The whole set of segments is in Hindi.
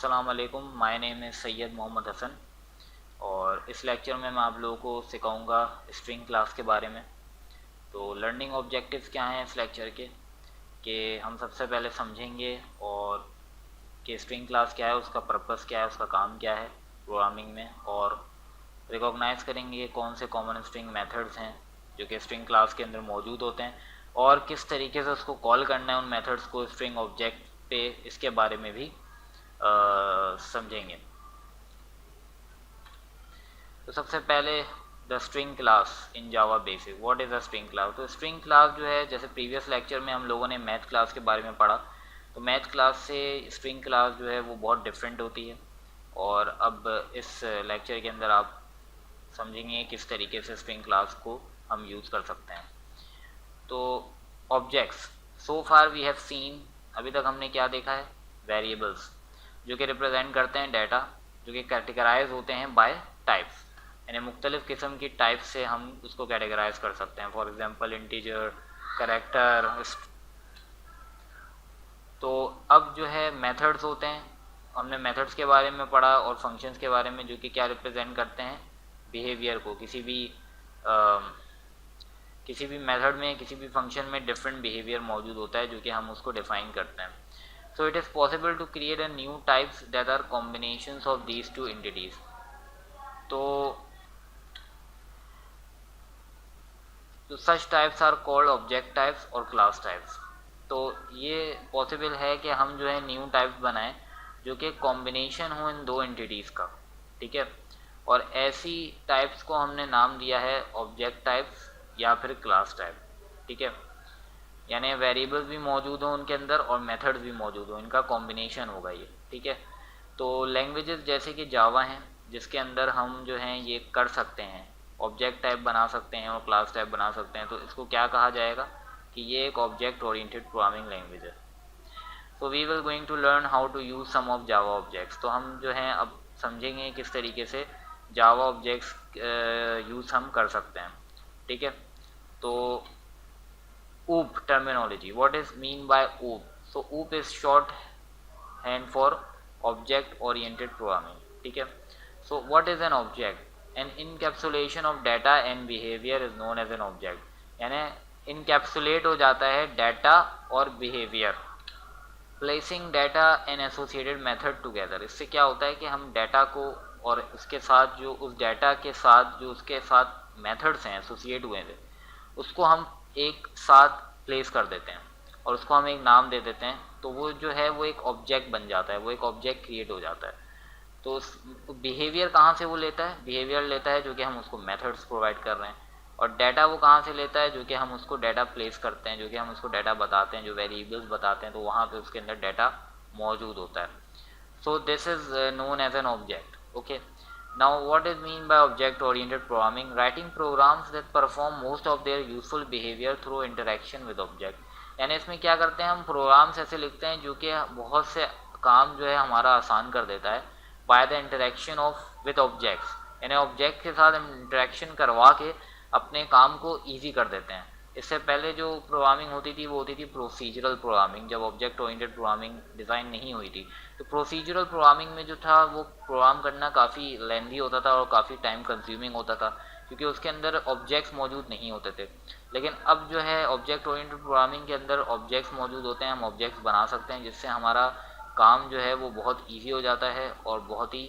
अस्सलाम वालेकुम, माय नेम है सैयद मोहम्मद हसन और इस लेक्चर में मैं आप लोगों को सिखाऊंगा स्ट्रिंग क्लास के बारे में। तो लर्निंग ऑब्जेक्टिव्स क्या हैं इस लेक्चर के कि हम सबसे पहले समझेंगे और कि स्ट्रिंग क्लास क्या है, उसका पर्पस क्या है, उसका काम क्या है प्रोग्रामिंग में, और रिकॉग्नाइज करेंगे कौन से कॉमन स्ट्रिंग मेथड्स हैं जो कि स्ट्रिंग क्लास के अंदर मौजूद होते हैं और किस तरीके से उसको कॉल करना है उन मेथड्स को स्ट्रिंग ऑब्जेक्ट पे, इसके बारे में भी समझेंगे। तो सबसे पहले the string class in Java basic. What is a string class? तो स्ट्रिंग क्लास जो है, जैसे प्रीवियस लेक्चर में हम लोगों ने मैथ क्लास के बारे में पढ़ा, तो मैथ क्लास से स्ट्रिंग क्लास जो है वो बहुत डिफरेंट होती है। और अब इस लेक्चर के अंदर आप समझेंगे किस तरीके से स्ट्रिंग क्लास को हम यूज़ कर सकते हैं। तो objects, so far we have seen, अभी तक हमने क्या देखा है? वेरिएबल्स जो कि रिप्रेजेंट करते हैं डाटा, जो कि कैटेगराइज होते हैं बाय टाइप्स, यानी मुख्तलिफ किस्म की टाइप से हम उसको कैटेगराइज कर सकते हैं। For example integer, character. तो अब जो है मेथड्स होते हैं, हमने मेथड्स के बारे में पढ़ा और फंक्शंस के बारे में, जो कि क्या रिप्रेजेंट करते हैं? बिहेवियर को। किसी भी मेथड में, किसी भी फंक्शन में डिफरेंट बिहेवियर मौजूद होता है जो कि हम उसको डिफाइन करते हैं। So it is possible to create a new types that are combinations of these two entities. तो such types are called object types और क्लास टाइप्स। तो ये पॉसिबल है कि हम जो है न्यू टाइप्स बनाएं जो कि कॉम्बिनेशन हो इन दो एंटिटीज़ का, ठीक है। और ऐसी टाइप्स को हमने नाम दिया है ऑब्जेक्ट टाइप्स या फिर क्लास टाइप, ठीक है। यानी वेरिएबल्स भी मौजूद हो उनके अंदर और मेथड्स भी मौजूद हो, इनका कॉम्बिनेशन होगा ये, ठीक है। तो लैंग्वेजेस जैसे कि जावा हैं, जिसके अंदर हम जो हैं ये कर सकते हैं, ऑब्जेक्ट टाइप बना सकते हैं और क्लास टाइप बना सकते हैं। तो इसको क्या कहा जाएगा कि ये एक ऑब्जेक्ट ओरिएंटेड प्रोग्रामिंग लैंग्वेज है। So we will going to learn how to use some of Java objects. तो हम जो हैं अब समझेंगे किस तरीके से जावा ऑब्जेक्ट्स यूज हम कर सकते हैं, ठीक है। तो OOP terminology, what is mean by OOP? So OOP is short hand for object oriented programming, ठीक है। So what is an object? An encapsulation of data and behavior is known as an object. यानी इनकैप्सुलेट हो जाता है डाटा और behaviour. Placing data and associated method together, इससे क्या होता है कि हम डाटा को और उसके साथ जो उस डाटा के साथ जो उसके साथ मेथड्स हैं एसोसिएट हुए थे, उसको हम एक साथ प्लेस कर देते हैं और उसको हम एक नाम दे देते हैं। तो वो जो है वो एक ऑब्जेक्ट बन जाता है, वो एक ऑब्जेक्ट क्रिएट हो जाता है। तो बिहेवियर कहाँ से वो लेता है? बिहेवियर लेता है जो कि हम उसको मेथड्स प्रोवाइड कर रहे हैं। और डाटा वो कहाँ से लेता है? जो कि हम उसको डाटा प्लेस करते हैं, जो कि हम उसको डाटा बताते हैं, जो वेरिएबल्स बताते हैं, तो वहाँ पे उसके अंदर डाटा मौजूद होता है। So this is known as an object, okay. Now what is mean by object oriented programming? Writing programs that perform most of their useful behavior through interaction with object। यानी इसमें क्या करते हैं, हम प्रोग्राम्स ऐसे लिखते हैं जो कि बहुत से काम जो है हमारा आसान कर देता है by the interaction of with objects. यानी ऑब्जेक्ट के साथ हम इंटरेक्शन करवा के अपने काम को ईजी कर देते हैं। इससे पहले जो प्रोग्रामिंग होती थी वो होती थी प्रोसीजरल प्रोग्रामिंग, जब ऑब्जेक्ट ओरिएंटेड प्रोग्रामिंग डिज़ाइन नहीं हुई थी। तो प्रोसीजरल प्रोग्रामिंग में जो था वो प्रोग्राम करना काफ़ी लेंदी होता था और काफ़ी टाइम कंज्यूमिंग होता था, क्योंकि उसके अंदर ऑब्जेक्ट्स मौजूद नहीं होते थे। लेकिन अब जो है ऑब्जेक्ट ओरिएंटेड प्रोग्रामिंग के अंदर ऑब्जेक्ट्स मौजूद होते हैं, हम ऑब्जेक्ट्स बना सकते हैं, जिससे हमारा काम जो है वो बहुत ईजी हो जाता है और बहुत ही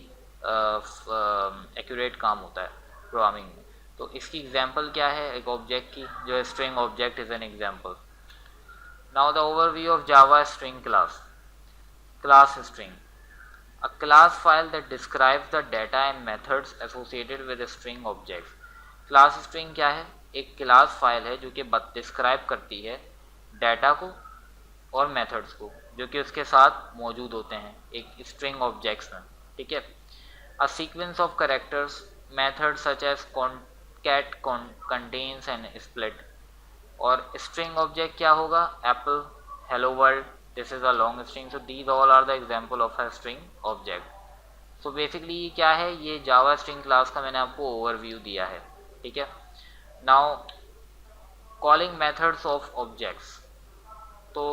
एक्यूरेट काम होता है प्रोग्रामिंग में। तो इसकी एग्जांपल क्या है एक ऑब्जेक्ट की, जो है string object is an example. Now the overview of Java string class. Class string, a class file that describes the data and methods associated with a string objects। Class string क्या है? एक क्लास फाइल है जो कि डिस्क्राइब करती है डाटा को और मेथड्स को जो कि उसके साथ मौजूद होते हैं एक स्ट्रिंग ऑब्जेक्ट्स में, ठीक है। A sequence of characters method such as cat contains and split। और स्ट्रिंग ऑब्जेक्ट क्या होगा? Apple, hello world, this is a long string. So these all are the example of a string object. So basically ये क्या है? ये जावा स्ट्रिंग क्लास का मैंने आपको ओवरव्यू दिया है, ठीक है। Now calling methods of objects. तो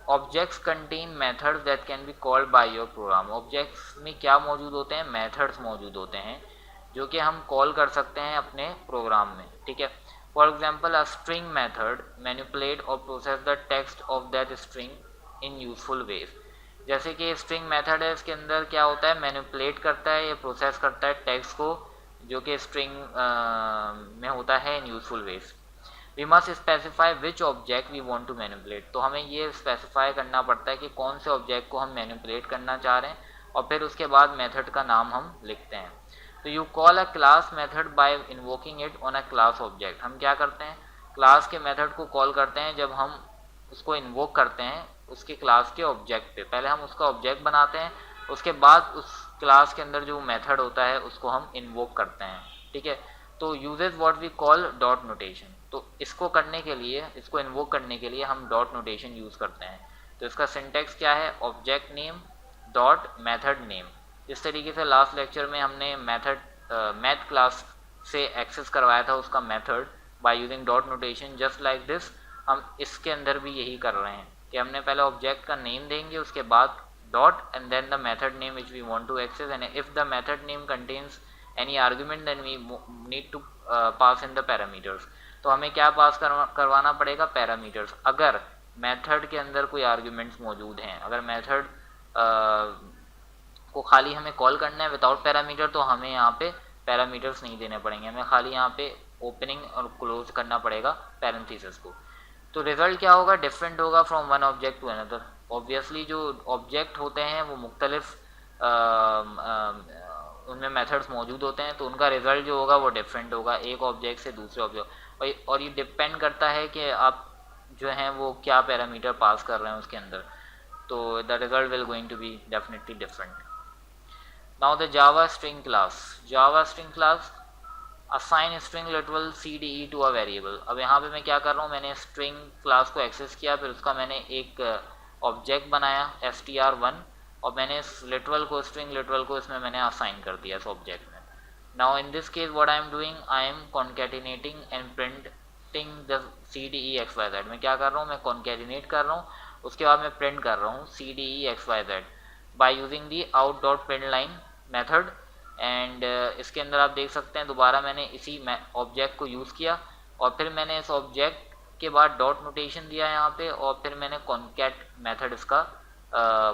objects contain methods that can be called by your program. Objects में क्या मौजूद होते हैं? मेथड्स मौजूद होते हैं जो कि हम कॉल कर सकते हैं अपने प्रोग्राम में, ठीक है। For example a string method manipulate और process the text of that string in useful ways. जैसे कि स्ट्रिंग मेथड है, इसके अंदर क्या होता है? मैनिपुलेट करता है या प्रोसेस करता है टेक्स्ट को जो कि स्ट्रिंग में होता है in useful ways. We must specify which object we want to manipulate. तो हमें ये स्पेसिफाई करना पड़ता है कि कौन से ऑब्जेक्ट को हम मैनिपुलेट करना चाह रहे हैं और फिर उसके बाद मेथड का नाम हम लिखते हैं। तो you call a class method by invoking it on a class object. हम क्या करते हैं? क्लास के मेथड को कॉल करते हैं जब हम उसको इन्वोक करते हैं उसके क्लास के ऑब्जेक्ट पे। पहले हम उसका ऑब्जेक्ट बनाते हैं, उसके बाद उस क्लास के अंदर जो मेथड होता है उसको हम इन्वोक करते हैं, ठीक है। तो uses what we call dot notation. तो इसको करने के लिए, इसको इन्वोक करने के लिए हम डॉट नोटेशन यूज करते हैं। तो इसका सिंटेक्स क्या है? Object name dot method name. इस तरीके से लास्ट लेक्चर में हमने मैथ क्लास से एक्सेस करवाया था उसका method by using dot notation. Just like this हम इसके अंदर भी यही कर रहे हैं कि हमने पहले ऑब्जेक्ट का नेम देंगे, उसके बाद dot and then the method name which we want to access, and if the method name contains any argument then we need to pass in the parameters. तो हमें क्या पास करवाना पड़ेगा? पैरामीटर्स। अगर मेथड के अंदर कोई आर्ग्यूमेंट्स मौजूद हैं, अगर मेथड को खाली हमें कॉल करना है विदाउट पैरामीटर, तो हमें यहाँ पे पैरामीटर्स नहीं देने पड़ेंगे, हमें खाली यहाँ पे ओपनिंग और क्लोज करना पड़ेगा पैरेंथेसिस को। तो रिजल्ट क्या होगा? डिफरेंट होगा from one object to another. Obviously जो ऑब्जेक्ट होते हैं वो मुख्तलिफ उनमें मेथड्स मौजूद होते हैं, तो उनका रिजल्ट जो होगा वो डिफरेंट होगा एक ऑब्जेक्ट से दूसरे ऑब्जेक्ट। और ये डिपेंड करता है कि आप जो हैं वो क्या पैरामीटर पास कर रहे हैं उसके अंदर। तो the result will going to be definitely different. Now the Java string class. Java string class assign string literal CDE to a variable. अब यहाँ पे मैं क्या कर रहा हूँ? मैंने स्ट्रिंग क्लास को एक्सेस किया, फिर उसका मैंने एक ऑब्जेक्ट बनाया str1 और मैंने इस लिटरल को, स्ट्रिंग लिटरल को इसमें मैंने असाइन कर दिया इस ऑब्जेक्ट में। Now in this case what I am doing, I am concatenating and printing the CDE XYZ। मैं क्या कर रहा हूँ? मैं कॉन्केटिनेट कर रहा हूँ, उसके बाद मैं प्रिंट कर रहा हूँ CDE XYZ by using the out dot print line method. And इसके अंदर आप देख सकते हैं दोबारा मैंने इसी ऑब्जेक्ट को यूज़ किया और फिर मैंने इस ऑब्जेक्ट के बाद डॉट नोटेशन दिया यहाँ पे और फिर मैंने कॉन्कैट मेथड इसका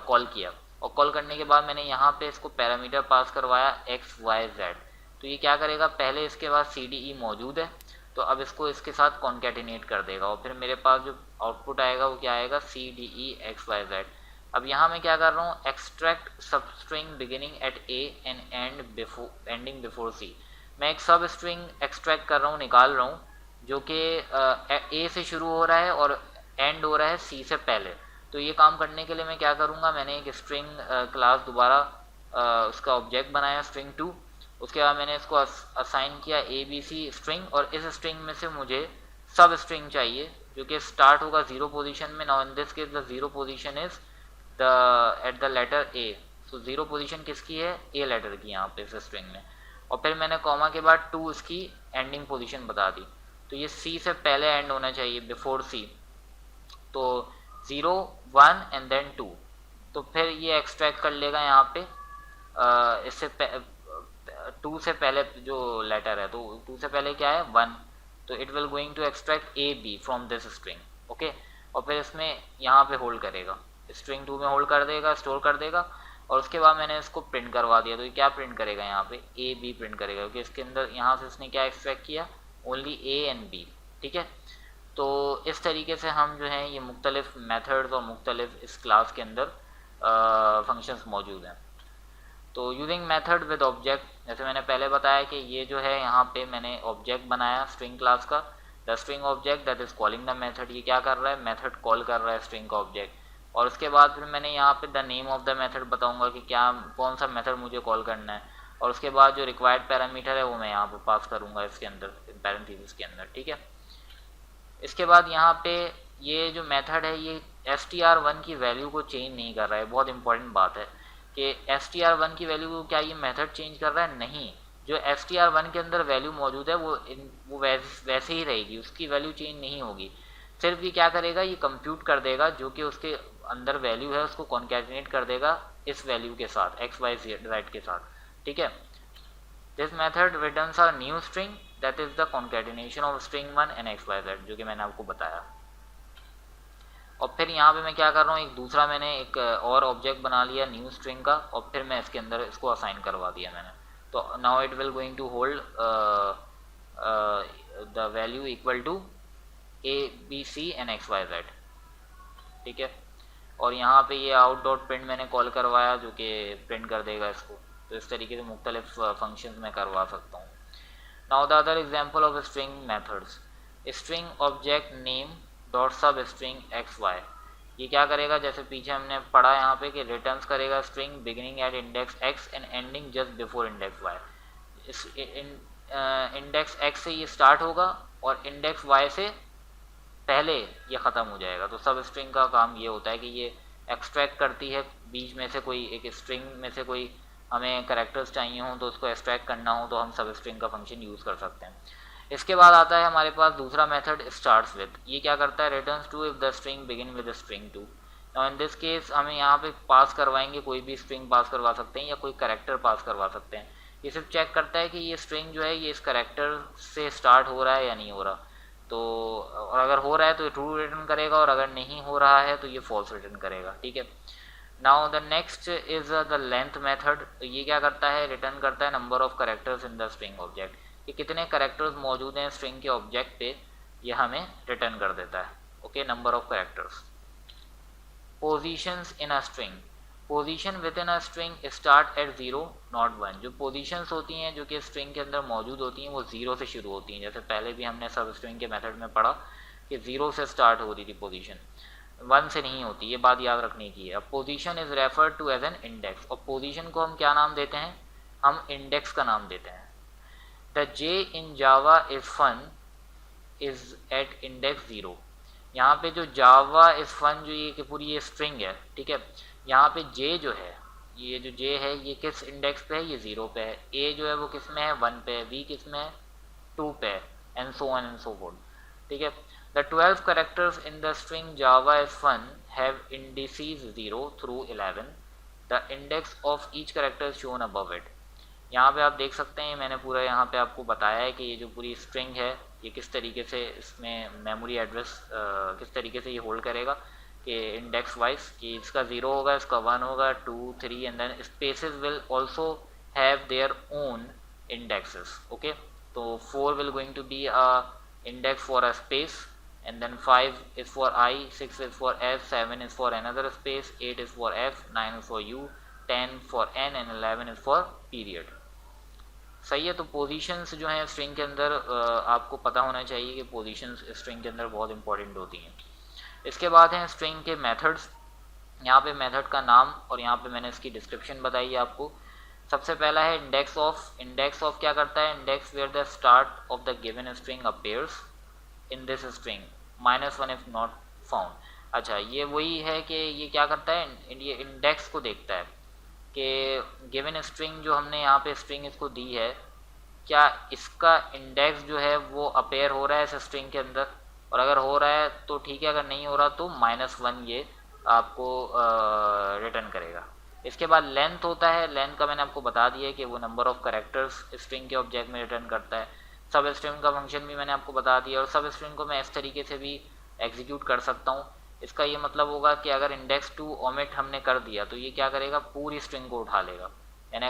कॉल किया और कॉल करने के बाद मैंने यहाँ पे इसको पैरामीटर पास करवाया XYZ। तो ये क्या करेगा? पहले इसके बाद CDE मौजूद है तो अब इसको इसके साथ कॉन्कैटिनेट कर देगा और फिर मेरे पास जो आउटपुट आएगा वो क्या आएगा? CDE XYZ। अब यहाँ मैं क्या कर रहा हूँ? एक्सट्रैक्ट सब string beginning eight A and ending before C। मैं एक सब स्ट्रिंग एक्सट्रैक्ट कर रहा हूँ, निकाल रहा हूँ जो कि A से शुरू हो रहा है और एंड हो रहा है C से पहले। तो ये काम करने के लिए मैं क्या करूँगा? मैंने एक स्ट्रिंग क्लास दोबारा उसका ऑब्जेक्ट बनाया string2। उसके बाद मैंने इसको असाइन किया ABC स्ट्रिंग और इस स्ट्रिंग में से मुझे सब स्ट्रिंग चाहिए जो कि स्टार्ट होगा 0 पोजीशन में। Now in this case the 0 position is at the letter A। सो 0 पोजीशन किसकी है? A लेटर की यहाँ पे इस स्ट्रिंग में। और फिर मैंने कॉमा के बाद 2 इसकी एंडिंग पोजीशन बता दी। तो ये C से पहले एंड होना चाहिए, बिफोर C। तो 0 1 एंड देन 2। तो फिर ये एक्सट्रैक्ट कर लेगा यहाँ पे इससे 2 से पहले जो लेटर है, तो 2 से पहले क्या है? 1। तो it will going to extract AB from this string, okay. और फिर इसमें यहाँ पे होल्ड करेगा, स्ट्रिंग 2 में होल्ड कर देगा, स्टोर कर देगा और उसके बाद मैंने इसको प्रिंट करवा दिया। तो ये क्या प्रिंट करेगा? यहाँ पे AB प्रिंट करेगा क्योंकि इसके अंदर यहाँ से इसने क्या एक्सट्रैक्ट किया? ओनली A एंड B, ठीक है। तो इस तरीके से हम जो है ये मुख्तलिफ मेथड्स और मुख्तलिफ इस क्लास के अंदर फंक्शंस मौजूद हैं। तो यूजिंग मेथड विद ऑब्जेक्ट, जैसे मैंने पहले बताया कि ये जो है यहाँ पे मैंने ऑब्जेक्ट बनाया स्ट्रिंग क्लास का, the string object that is calling the method. ये क्या कर रहा है? मेथड कॉल कर रहा है स्ट्रिंग का ऑब्जेक्ट। और उसके बाद फिर मैंने यहाँ पे the name of the method बताऊंगा कि क्या कौन सा मेथड मुझे कॉल करना है और उसके बाद जो रिक्वायर्ड पैरामीटर है वो मैं यहाँ पे पास करूँगा इसके अंदर, पैरेंथेसिस के अंदर, ठीक है। इसके बाद यहाँ पे ये जो मेथड है ये str1 की वैल्यू को चेंज नहीं कर रहा है। बहुत इंपॉर्टेंट बात है कि str1 की वैल्यू को क्या ये मेथड चेंज कर रहा है? नहीं। जो str1 के अंदर वैल्यू मौजूद है वो वैसे ही रहेगी, उसकी वैल्यू चेंज नहीं होगी। सिर्फ ये क्या करेगा? ये कंप्यूट कर देगा जो कि उसके अंदर वैल्यू है उसको कॉन्कैटिनेट कर देगा इस वैल्यू के साथ एक्स वाई जेड के साथ, ठीक है। This method returns a new string that is the concatenation of string 1 and X Y Z, जो कि मैंने आपको बताया। और फिर यहाँ पे मैं क्या कर रहा हूँ, एक दूसरा मैंने एक और ऑब्जेक्ट बना लिया न्यू स्ट्रिंग का, और फिर मैं इसके अंदर इसको असाइन करवा दिया मैंने। तो now it will going to hold the value equal to A B C and X Y Z, ठीक है। और यहाँ पे ये आउट डॉट प्रिंट मैंने कॉल करवाया जो कि प्रिंट कर देगा इसको। तो इस तरीके से मुख्तलिफ फंक्शंस मैं करवा सकता हूँ। Now the other example of string methods, string object name dot substring X Y. ये क्या करेगा, जैसे पीछे हमने पढ़ा यहाँ पे कि रिटर्न्स करेगा string beginning at index X and ending just before index Y. इस इंडेक्स एक्स से ये स्टार्ट होगा और इंडेक्स वाई से पहले ये ख़त्म हो जाएगा। तो सब स्ट्रिंग का काम ये होता है कि ये एक्सट्रैक्ट करती है बीच में से कोई एक स्ट्रिंग में से कोई हमें कैरेक्टर्स चाहिए हों तो उसको एक्सट्रैक्ट करना हो तो हम सब स्ट्रिंग का फंक्शन यूज़ कर सकते हैं। इसके बाद आता है हमारे पास दूसरा मेथड स्टार्ट्स विद। ये क्या करता है, returns true if the string begin with string 2। Now in this case हमें यहाँ पे पास करवाएंगे, कोई भी स्ट्रिंग पास करवा सकते हैं या कोई कैरेक्टर पास करवा सकते हैं। ये सिर्फ चेक करता है कि ये स्ट्रिंग जो है ये इस कैरेक्टर से स्टार्ट हो रहा है या नहीं हो रहा। तो और अगर हो रहा है तो ये ट्रू रिटर्न करेगा और अगर नहीं हो रहा है तो ये फॉल्स रिटर्न करेगा, ठीक है। Now the next is the length method. ये क्या करता है, रिटर्न करता है number of characters in the string object, कि कितने कैरेक्टर्स मौजूद हैं स्ट्रिंग के ऑब्जेक्ट पे, ये हमें रिटर्न कर देता है, okay, number of characters. Positions in a string, position with in a string start at 0 not 1। जो पोजीशंस होती हैं जो कि स्ट्रिंग के अंदर मौजूद होती हैं वो 0 से शुरू होती हैं। जैसे पहले भी हमने सब स्ट्रिंग के मेथड में पढ़ा कि 0 से स्टार्ट हो रही थी पोजीशन, 1 से नहीं होती, ये बात याद रखने की है। अब position is referred to as an index, और पोजीशन को हम क्या नाम देते हैं, हम इंडेक्स का नाम देते हैं। The J in Java is fun is at index 0। यहाँ पे जो जावा इज फन जो ये कि पूरी ये स्ट्रिंग है, ठीक है, यहाँ पे जे जो है, ये जो जे है ये किस इंडेक्स पे है, ये 0 पे है। ए जो है वो किस में है, 1 पे है। बी किस में है, 2 पे है, and so on and so forth, ठीक है। The 12 characters in the string Java is fun have indices 0 through 11। The index of each character shown above it. यहाँ पे आप देख सकते हैं मैंने पूरा यहाँ पे आपको बताया है कि ये जो पूरी स्ट्रिंग है ये किस तरीके से इसमें मेमोरी एड्रेस किस तरीके से ये होल्ड करेगा कि इंडेक्स वाइज, कि इसका 0 होगा, इसका 1 होगा, 2 3 and then spaces will also have their own indexes, okay. तो 4 will going to be a index for a space, and then 5 is for I, 6 is for F, 7 is for another space, 8 is for F, 9 is for U, 10 for N and 11 is for period। सही है। तो पोजीशंस जो हैं स्ट्रिंग के अंदर आपको पता होना चाहिए कि पोजीशंस स्ट्रिंग के अंदर बहुत इंपॉर्टेंट होती हैं। इसके बाद हैं स्ट्रिंग के मेथड्स। यहाँ पे मेथड का नाम और यहाँ पे मैंने इसकी डिस्क्रिप्शन बताई है आपको। सबसे पहला है इंडेक्स ऑफ। इंडेक्स ऑफ क्या करता है, index where the start of the given string appears in this string -1 if not found. अच्छा, ये वही है कि ये क्या करता है, ये इंडेक्स को देखता है कि गिवन स्ट्रिंग जो हमने यहाँ पे स्ट्रिंग इसको दी है, क्या इसका इंडेक्स जो है वो अपेयर हो रहा है इस स्ट्रिंग के अंदर, और अगर हो रहा है तो ठीक है, अगर नहीं हो रहा तो -1 ये आपको रिटर्न करेगा। इसके बाद लेंथ होता है। लेंथ का मैंने आपको बता दिया कि वो नंबर ऑफ कैरेक्टर्स स्ट्रिंग के ऑब्जेक्ट में रिटर्न करता है। सब स्ट्रिंग का फंक्शन भी मैंने आपको बता दिया, और सब स्ट्रिंग को मैं इस तरीके से भी एग्जीक्यूट कर सकता हूँ। इसका ये मतलब होगा कि अगर इंडेक्स 2 ओमिट हमने कर दिया तो ये क्या करेगा, पूरी स्ट्रिंग को उठा लेगा। यानी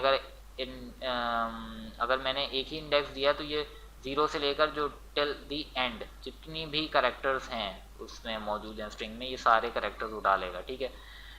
अगर मैंने एक ही इंडेक्स दिया तो ये 0 से लेकर जो टिल दी एंड जितनी भी कैरेक्टर्स हैं उसमें मौजूद हैं स्ट्रिंग में, ये सारे कैरेक्टर्स उठा लेगा, ठीक है।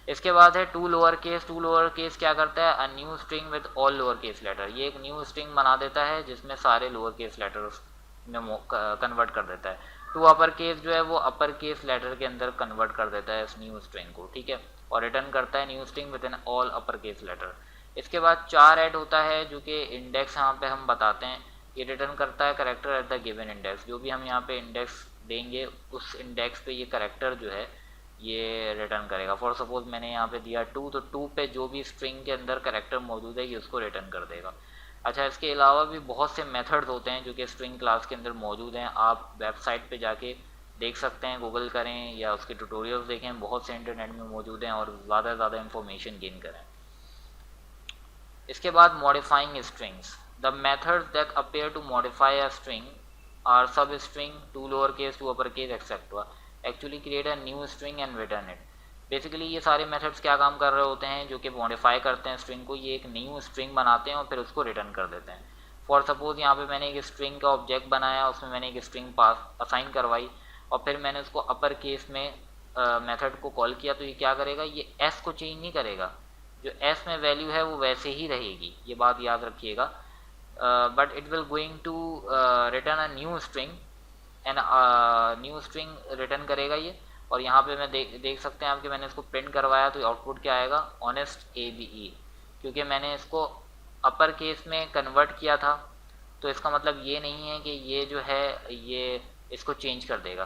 इसके बाद है to lower case. To lower case क्या करता है, a new string with all lower case letter. ये एक न्यू स्ट्रिंग बना देता है जिसमें सारे लोअर केस लेटर्स में कन्वर्ट कर देता है। टू अपर केस जो है वो अपर केस लेटर के अंदर कन्वर्ट कर देता है इस न्यू स्ट्रिंग को, ठीक है, और रिटर्न करता है new string with in all upper case letter. इसके बाद 4 ऐड होता है जो कि इंडेक्स यहाँ पे हम बताते हैं। ये रिटर्न करता है character at the given index. जो भी हम यहाँ पे इंडेक्स देंगे उस इंडेक्स पे ये करेक्टर जो है ये रिटर्न करेगा। फॉर सपोज मैंने यहाँ पे दिया 2, तो 2 पे जो भी स्ट्रिंग के अंदर करेक्टर मौजूद है ये उसको रिटर्न कर देगा। अच्छा, इसके अलावा भी बहुत से मेथड्स होते हैं जो कि स्ट्रिंग क्लास के अंदर मौजूद हैं। आप वेबसाइट पे जाके देख सकते हैं, गूगल करें या उसके ट्यूटोरियल्स देखें, बहुत से इंटरनेट में मौजूद हैं और ज़्यादा से ज़्यादा इन्फॉर्मेशन गेन करें। इसके बाद modifying strings, the methods that appear to modify a string are substring to lower case to upper case etcetera actually create a new string and return it. Basically ये सारे मेथड्स क्या काम कर रहे होते हैं, जो कि मॉडिफाई करते हैं स्ट्रिंग को, ये एक न्यू स्ट्रिंग बनाते हैं और फिर उसको रिटर्न कर देते हैं। फॉर सपोज यहाँ पे मैंने एक स्ट्रिंग का ऑब्जेक्ट बनाया, उसमें मैंने एक स्ट्रिंग पास असाइन करवाई और फिर मैंने उसको अपर केस में मेथड को कॉल किया, तो ये क्या करेगा, ये एस को चेंज नहीं करेगा, जो एस में वैल्यू है वो वैसे ही रहेगी, ये बात याद रखिएगा। But it will going to return a new string and new string return करेगा ये। और यहाँ पे मैं देख सकते हैं आपके, मैंने इसको प्रिंट करवाया तो आउटपुट क्या आएगा, ऑनेस्ट ABE, क्योंकि मैंने इसको अपर केस में कन्वर्ट किया था। तो इसका मतलब ये नहीं है कि ये जो है ये इसको चेंज कर देगा,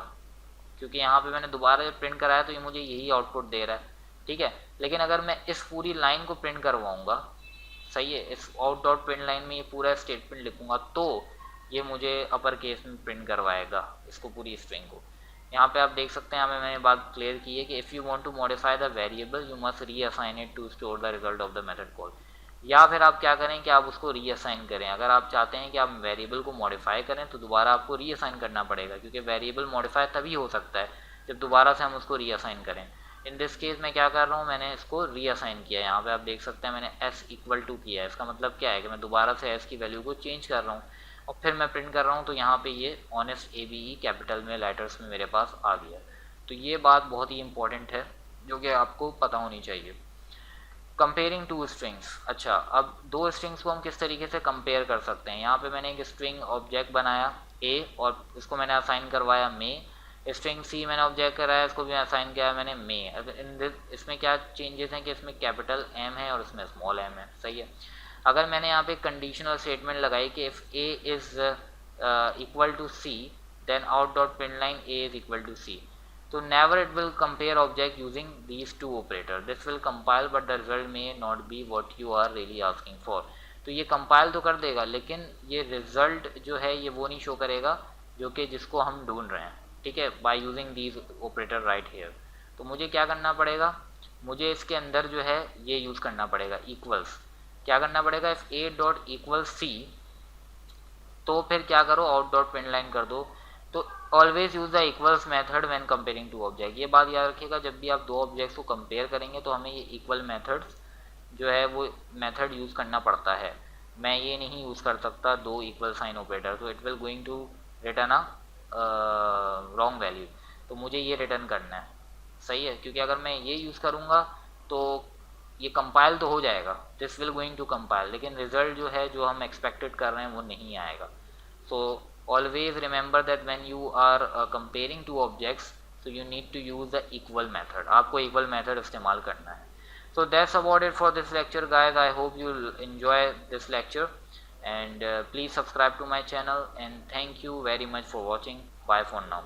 क्योंकि यहाँ पे मैंने दोबारा प्रिंट कराया तो ये मुझे यही आउटपुट दे रहा है, ठीक है। लेकिन अगर मैं इस पूरी लाइन को प्रिंट करवाऊंगा, सही है, इस आउट डॉट प्रिंट लाइन में ये पूरा स्टेटमेंट लिखूंगा तो ये मुझे अपर केस में प्रिंट करवाएगा इसको, पूरी स्ट्रिंग को। यहाँ पे आप देख सकते हैं, हमें मैंने बात क्लियर की है कि if you want to modify the variable you must reassign it to store the result of the method call. या फिर आप क्या करें कि आप उसको रीअसाइन करें। अगर आप चाहते हैं कि आप वेरिएबल को मॉडिफाई करें तो दोबारा आपको रीअसाइन करना पड़ेगा, क्योंकि वेरिएबल मॉडिफाई तभी हो सकता है जब दोबारा से हम उसको रीअसाइन करें। इन दिस केस मैं क्या कर रहा हूँ, मैंने इसको रीअसाइन किया। यहाँ पे आप देख सकते हैं मैंने s इक्वल टू किया है। इसका मतलब क्या है कि मैं दोबारा से s की वैल्यू को चेंज कर रहा हूँ और फिर मैं प्रिंट कर रहा हूँ, तो यहाँ पे ये ऑनेस्ट ABE कैपिटल में लेटर्स में मेरे पास आ गया। तो ये बात बहुत ही इंपॉर्टेंट है जो कि आपको पता होनी चाहिए। कंपेयरिंग टू स्ट्रिंग्स, अच्छा अब दो स्ट्रिंग्स को हम किस तरीके से कंपेयर कर सकते हैं। यहाँ पे मैंने एक स्ट्रिंग ऑब्जेक्ट बनाया A और इसको मैंने असाइन करवाया मे। स्ट्रिंग C मैंने ऑब्जेक्ट कराया, इसको भी असाइन किया मैंने मे। इसमें क्या चेंजेस हैं कि इसमें कैपिटल M है और इसमें स्मॉल m है, सही है। अगर मैंने यहाँ पे कंडीशनल स्टेटमेंट लगाई कि if A is equal to C then out dot print line A is equal to C, तो never it will compare object using these two operator. This will compile but the result may not be what you are really asking for. तो ये कंपाइल तो कर देगा लेकिन ये रिजल्ट जो है ये वो नहीं शो करेगा जो कि जिसको हम ढूंढ रहे हैं, ठीक है, by using these operator right here. तो मुझे क्या करना पड़ेगा, मुझे इसके अंदर जो है ये यूज़ करना पड़ेगा इक्वल्स। क्या करना पड़ेगा, if A dot equal C, तो फिर क्या करो आउट डॉट प्रिंट लाइन कर दो। तो always use the equals method when comparing two object. ये बात याद रखिएगा, जब भी आप दो ऑब्जेक्ट्स को कंपेयर करेंगे तो हमें ये इक्वल मेथड्स जो है वो मेथड यूज़ करना पड़ता है। मैं ये नहीं यूज़ कर सकता दो इक्वल साइन ऑपरेटर, तो it will going to return a wrong value. तो मुझे ये रिटर्न करना है, सही है, क्योंकि अगर मैं ये यूज़ करूँगा तो ये कंपाइल तो हो जाएगा, this will going to compile, लेकिन रिजल्ट जो है जो हम एक्सपेक्टेड कर रहे हैं वो नहीं आएगा। सो always remember that when you are comparing two objects, so you need to use the equal method. आपको equal method इस्तेमाल करना है। So that's about it for this lecture guys. I hope you enjoy this lecture and please subscribe to my channel and thank you very much for watching. Bye for now.